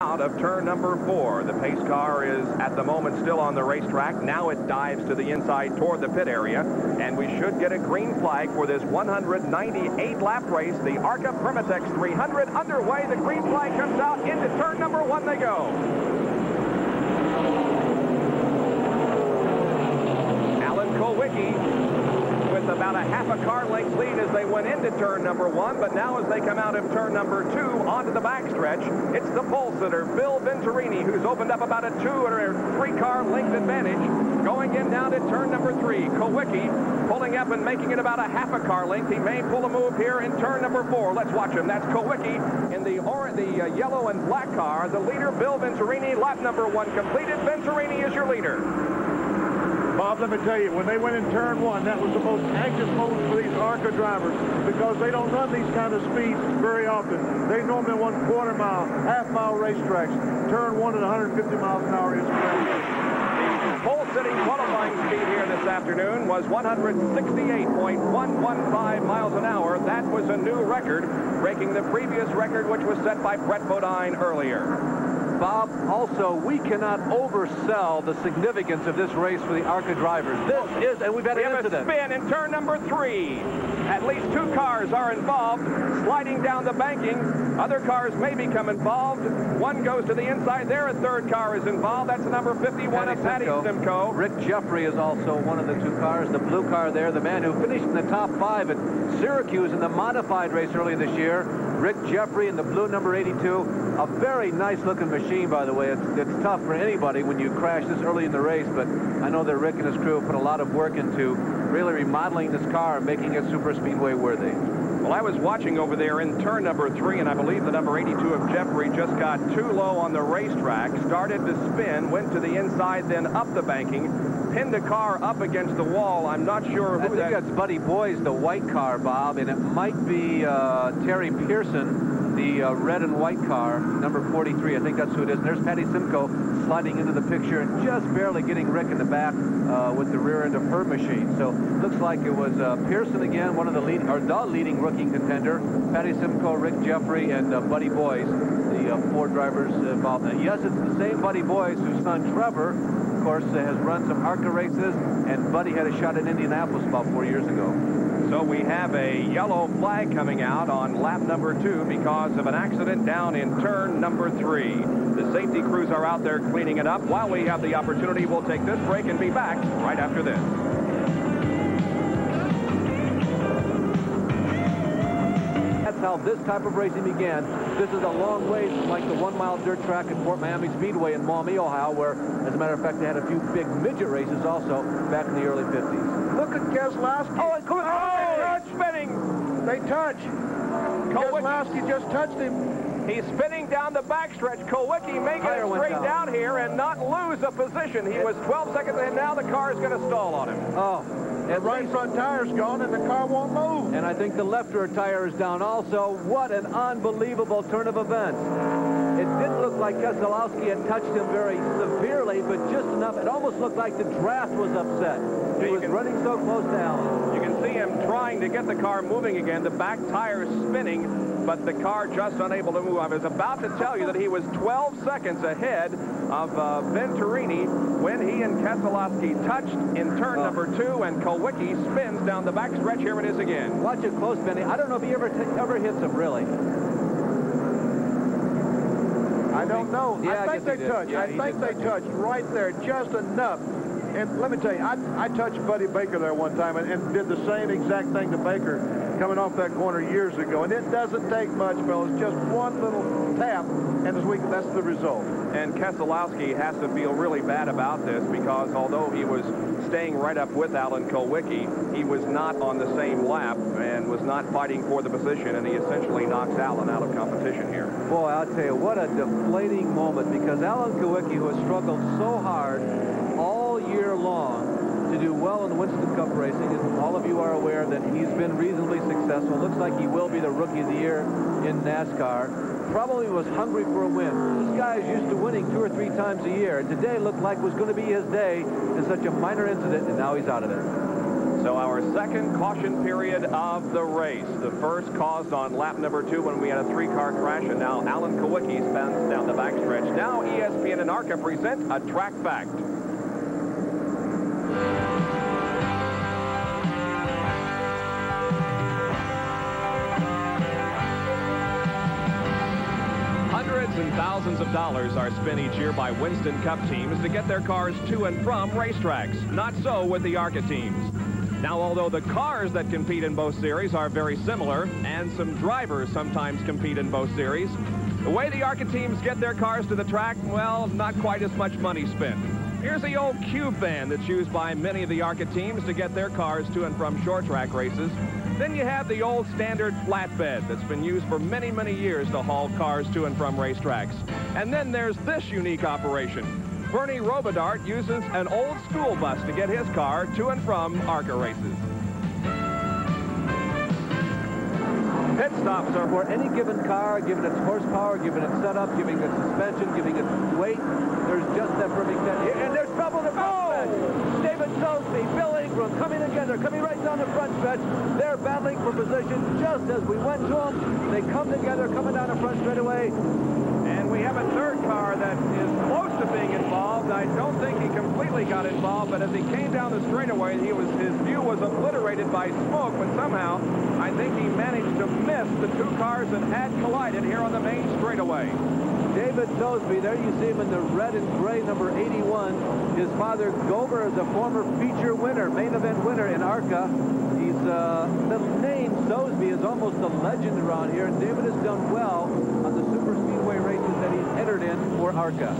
Out of turn number 4. The pace car is at the moment still on the racetrack. Now it dives to the inside toward the pit area, and we should get a green flag for this 198 lap race. The ARCA Permatex 300 underway. The green flag comes out. Into turn number 1 they go. Alan Kulwicki with about a half a car length lead as they went into turn number 1, but now as they come out of turn number 2 onto the backstretch, it's the pole sitter, Bill Venturini, who's opened up about a 2 or 3 car length advantage. Going in now to turn number 3, Kulwicki pulling up and making it about a half a car length. He may pull a move here in turn number 4. Let's watch him. That's Kulwicki in the yellow and black car. The leader, Bill Venturini, lap number 1 completed. Venturini is your leader. Bob, let me tell you, when they went in turn 1, that was the most anxious moment for these ARCA drivers because they don't run these kind of speeds very often. They normally run quarter-mile, half-mile racetracks. Turn 1 at 150 miles an hour is crazy. The pole-sitting qualifying speed here this afternoon was 168.115 miles an hour. That was a new record, breaking the previous record, which was set by Brett Bodine earlier. Bob, also, we cannot oversell the significance of this race for the ARCA drivers. This is, and we've had an incident. We have a spin in turn number 3. At least 2 cars are involved, sliding down the banking. Other cars may become involved. One goes to the inside there. A third car is involved. That's number 51 of Patty Simcoe. Rick Jeffrey is also one of the 2 cars. The blue car there, the man who finished in the top 5 at Syracuse in the modified race earlier this year. Rick Jeffrey in the blue number 82. A very nice-looking machine, by the way. It's tough for anybody when you crash this early in the race, but I know that Rick and his crew put a lot of work into really remodeling this car and making it super speedway worthy. Well, I was watching over there in turn number 3, and I believe the number 82 of Jeffrey just got too low on the racetrack, started to spin, went to the inside, then up the banking, pinned the car up against the wall. I'm not sure who I think that's Buddy Boys, the white car, Bob, and it might be Terry Pearson, the red and white car, number 43. I think that's who it is. And there's Patty Simcoe sliding into the picture and just barely getting Rick in the back with the rear end of her machine. So looks like it was Pearson again, one of the leading rookie contender. Patty Simcoe, Rick Jeffrey, and Buddy Boys, the 4 drivers involved. And yes, it's the same Buddy Boys whose son Trevor, of course, has run some ARCA races, and Buddy had a shot in Indianapolis about 4 years ago. So we have a yellow flag coming out on lap number 2 because of an accident down in turn number 3. The safety crews are out there cleaning it up. While we have the opportunity, we'll take this break and be back right after this. That's how this type of racing began. This is a long way from like the 1-mile dirt track at Fort Miami Speedway in Maumee, Ohio, where, as a matter of fact, they had a few big midget races also back in the early 50s. Look at Keselowski. Oh, spinning. They touch. Keselowski just touched him. He's spinning down the backstretch. Kulwicki may get straight down here and not lose a position. He was 12 seconds ahead. Now the car is going to stall on him. Oh. The right front tire's gone and the car won't move. And I think the left rear tire is down also. What an unbelievable turn of events. It didn't look like Keselowski had touched him very severely, but just enough. It almost looked like the draft was upset. He was running so close to Allen. You can see him trying to get the car moving again. The back tire is spinning, but the car just unable to move. I was about to tell you that he was 12 seconds ahead of Venturini when he and Keselowski touched in turn number 2, and Kulwicki spins down the backstretch. Here it is again. Watch it close, Benny. I don't know if he ever hits him, really. I don't know. Yeah, I think they touched. Yeah, I think they touched right there just enough. And let me tell you, I touched Buddy Baker there one time and did the same exact thing to Baker coming off that corner years ago. And it doesn't take much, fellas. Just one little tap, and that's the result. And Keselowski has to feel really bad about this because although he was staying right up with Alan Kulwicki, he was not on the same lap and was not fighting for the position, and he essentially knocks Alan out of competition here. Boy, I'll tell you, what a deflating moment, because Alan Kulwicki, who has struggled so hard all year long to do well in the Winston Cup racing, and all of you are aware that he's been reasonably successful. Looks like he will be the Rookie of the Year in NASCAR. Probably was hungry for a win. This guy is used to winning 2 or 3 times a year, and today looked like was going to be his day in such a minor incident, and now he's out of there. So our second caution period of the race. The first caused on lap number 2 when we had a 3-car crash, and now Alan Kulwicki spins down the backstretch. Now ESPN and ARCA present a track fact. Hundreds and thousands of dollars are spent each year by Winston Cup teams to get their cars to and from racetracks. Not so with the ARCA teams. Now, although the cars that compete in both series are very similar, and some drivers sometimes compete in both series, the way the ARCA teams get their cars to the track, well, not quite as much money spent. Here's the old cube van that's used by many of the ARCA teams to get their cars to and from short track races. Then you have the old standard flatbed that's been used for many, many years to haul cars to and from racetracks. And then there's this unique operation. Bernie Robidart uses an old school bus to get his car to and from ARCA races. Pit stops are For any given car, given its horsepower, given its setup, giving its suspension, giving its weight, there's just that perfect set here. And there's trouble in the front stretch. David Sosby, Bill Ingram coming together, coming right down the front stretch. They're battling for position just as we went to them. They come together, coming down the front straightaway. And we have a third car that is close to being involved. I don't think he completely got involved, but as he came down the straightaway, his view was obliterated by smoke, but somehow I think he managed to miss the 2 cars that had collided here on the main straightaway. David Sosby, there you see him in the red and gray number 81. His father, Gober, is a former feature winner, main event winner in ARCA. He's the name Sosby is almost a legend around here, and David has done well on the super speedway races that he's entered in for ARCA.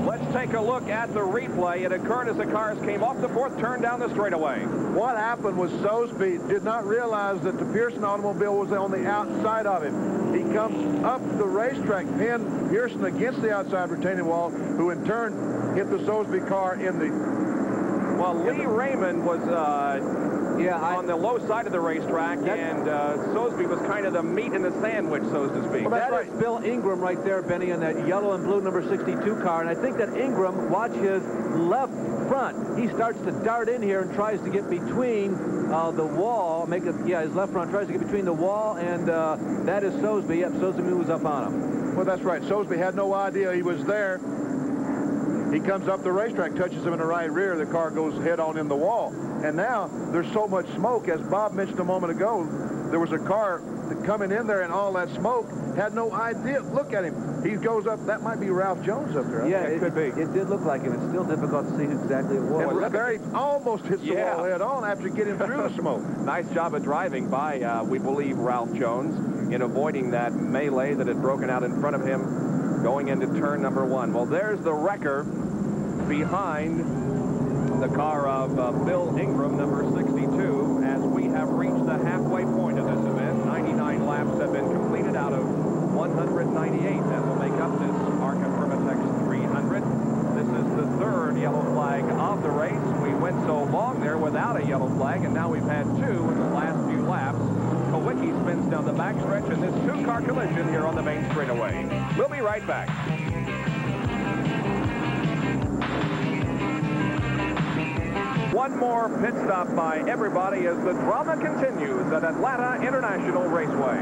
Let's take a look at the replay. It occurred as the cars came off the 4th turn down the straightaway. What happened was Sosby did not realize that the Pearson automobile was on the outside of him. He comes up the racetrack, pinned Pearson against the outside retaining wall, who in turn hit the Sosby car in the... Well, Lee Raymond was on the low side of the racetrack, and Sosby was kind of the meat in the sandwich, so to speak. Well, that is Bill Ingram right there, Benny, in that yellow and blue number 62 car. And I think that Ingram, watch his left front. He starts to dart in here and tries to get between the wall. His left front tries to get between the wall, and that is Sosby. Yep, Sosby moves up on him. Well, that's right. Sosby had no idea he was there. He comes up the racetrack, touches him in the right rear. The car goes head on in the wall. And now there's so much smoke. As Bob mentioned a moment ago, there was a car coming in there, and all that smoke, had no idea. Look at him. He goes up. That might be Ralph Jones up there. Yeah, it could be. It did look like him. It's still difficult to see who exactly it was. And Barry almost hits the wall head on after getting through the smoke. Nice job of driving by, we believe, Ralph Jones in avoiding that melee that had broken out in front of him going into turn number 1. Well, there's the wrecker behind the car of Bill Ingram, number 62, as we have reached the halfway point of this event. 99 laps have been completed out of 198 that will make up this ARCA Permatex 300. This is the 3rd yellow flag of the race. We went so long there without a yellow flag, and now we've had 2 in the last few laps. Kulwicki spins down the backstretch in this 2-car collision here on the main straightaway. We'll be right back. One more pit stop by everybody as the drama continues at Atlanta International Raceway.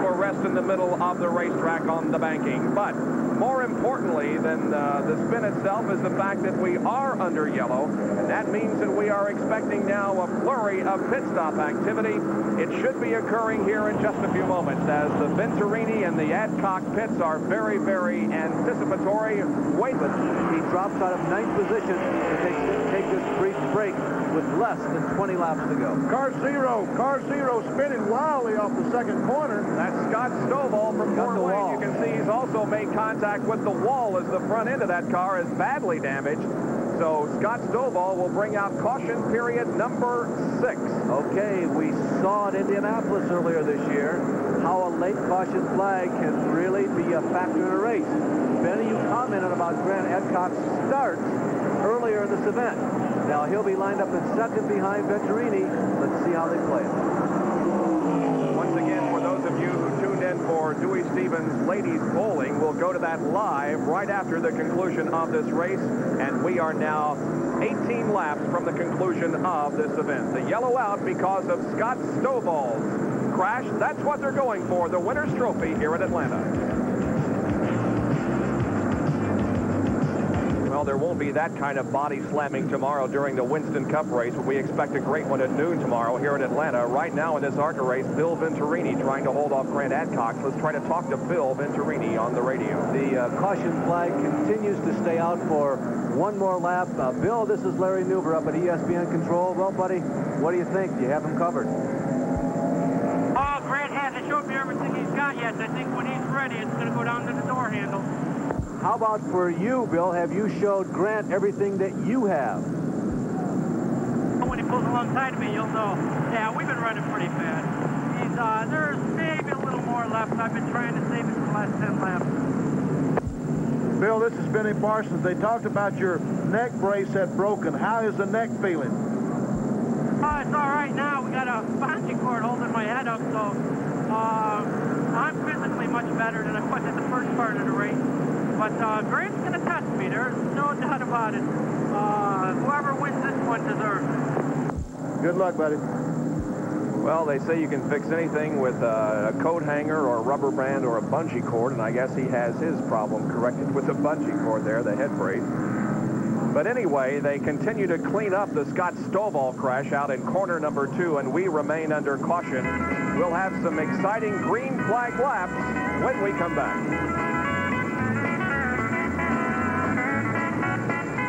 We're rest in the middle of the racetrack on the banking, but more importantly than the spin itself is the fact that we are under yellow, and that means that we are expecting now a flurry of pit stop activity. It should be occurring here in just a few moments as the Venturini and the Adcock pits are very, very anticipatory. He drops out of 9th position to take this brief break with less than 20 laps to go. Car zero spinning wildly off the 2nd corner. That's Scott Stovall from Fort Wayne. You can see he's also made contact with the wall as the front end of that car is badly damaged. So Scott Stovall will bring out caution period number 6. Okay, we saw at Indianapolis earlier this year how a late caution flag can really be a factor in a race. Benny, you commented about Grant Adcock's start earlier in this event. Now he'll be lined up in 2nd behind Venturini. Let's see how they play it. Once again, for those of you who tuned in for for Dewey Stevens Ladies Bowling. We'll go to that live right after the conclusion of this race, and we are now 18 laps from the conclusion of this event. The yellow out because of Scott Stovall's crash. That's what they're going for, the winner's trophy here at Atlanta. Well, there won't be that kind of body slamming tomorrow during the Winston Cup race, but we expect a great one at noon tomorrow here in Atlanta. Right now in this ARCA race, Bill Venturini trying to hold off Grant Adcox. Let's try to talk to Bill Venturini on the radio. The caution flag continues to stay out for one more lap. Bill, this is Larry Newber up at ESPN Control. Well, buddy, what do you think? Do you have him covered? Oh, Grant hasn't showed me everything he's got yet. I think when he's ready, it's going to go down to the door handle. How about for you, Bill? Have you showed Grant everything that you have? When he pulls alongside of me, you'll know. Yeah, we've been running pretty fast. There's maybe a little more left. I've been trying to save it for the last 10 laps. Bill, this is Benny Parsons. They talked about your neck brace had broken. How is the neck feeling? Oh, it's all right now. We got a bungee cord holding my head up, so I'm physically much better than I was at the first part of the race. But Grant's going to test me. There's no doubt about it. Whoever wins this one deserves it. Good luck, buddy. Well, they say you can fix anything with a coat hanger or a rubber band or a bungee cord, and I guess he has his problem corrected with the bungee cord there, the head brace. But anyway, they continue to clean up the Scott Stovall crash out in corner number 2, and we remain under caution. We'll have some exciting green flag laps when we come back.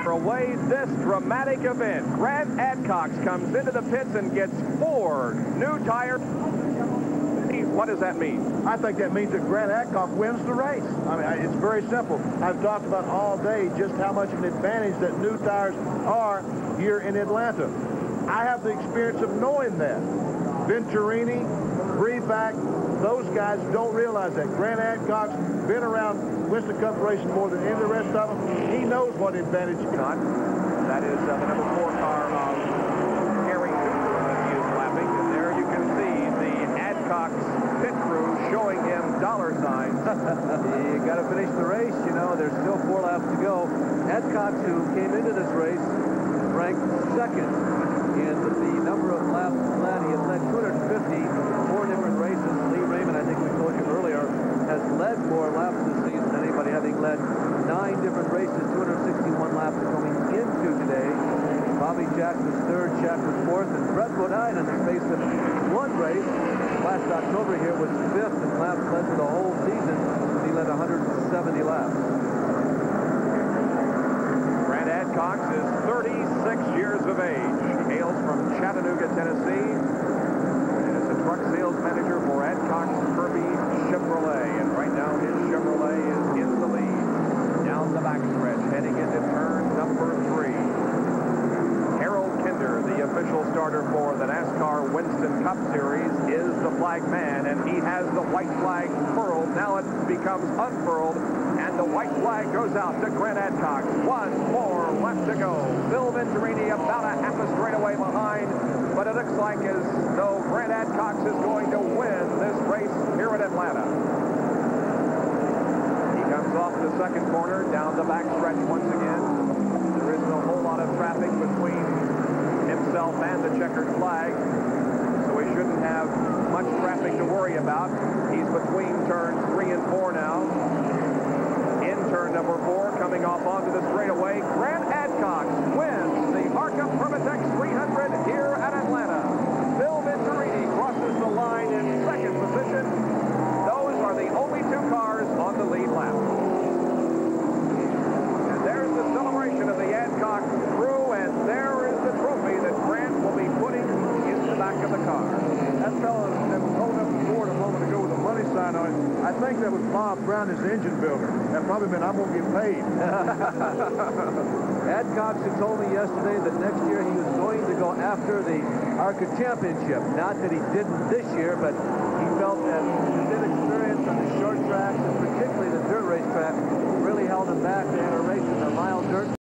Away this dramatic event. Grant Adcox comes into the pits and gets 4 new tires. What does that mean? I think that means that Grant Adcox wins the race. I mean, it's very simple. I've talked about all day just how much of an advantage that new tires are here in Atlanta. I have the experience of knowing that. Venturini, Breback, those guys don't realize that. Grant Adcox been around Winston Cup racing more than any of the rest of them. He knows what advantage he's got. That is the number 4 car of Gary Cooper that he is lapping. And there you can see the Adcox pit crew showing him dollar signs. You got to finish the race. You know, there's still 4 laps to go. Adcox, who came into this race, ranked second in the number of laps led. He had led 250, 4 different races. Lee Raymond, I think we told you earlier, has led more laps this season than anybody, having led 9 different races, 261 laps going into today. Bobby Jack was 3rd, Jack was 4th, and Brett Bodine in the space of 1 race last October here was 5th in laps led for the whole season. He led 170 laps. Grant Adcox is 36 years of age. He hails from Chattanooga, Tennessee, and is a truck sales manager for Adcox Kirby Chevrolet. And right now his Chevrolet is in the lead. Down the backstretch, heading into turn number 3. Harold Kinder, the official starter for the NASCAR Winston Cup Series, is the flag man, and he has the white flag furled. Now it becomes unfurled, and the white flag goes out to Grant Adcox. 1 more left to go. Bill Venturini about a half a straightaway behind, but it looks like as though Grant Adcox is going to win this race here at Atlanta. He comes off the second corner, down the backstretch once again. There isn't a whole lot of traffic between himself and the checkered flag, so he shouldn't have much traffic to worry about. He's between turns 3 and 4 now. In turn number 4, coming off onto the straightaway, Grant Adcox wins the ARCA Permatex 300 here at Atlanta. Bill Venturini crosses the line in second position. Those are the only 2 cars on the lead lap. And there's the celebration of the Adcox crew, and there is the trophy that Grant will be putting in the back of the car. That fellow that was holding up the board a moment ago with a money sign on it, I think that was Bob Brown, his engine builder. That probably meant I'm going to get paid. Adcox had told me yesterday that next year he was going to go after the ARCA Championship. Not that he didn't this year, but he felt that his inexperience on the short tracks, and particularly the dirt race track, really held him back. They had a race in the mile dirt.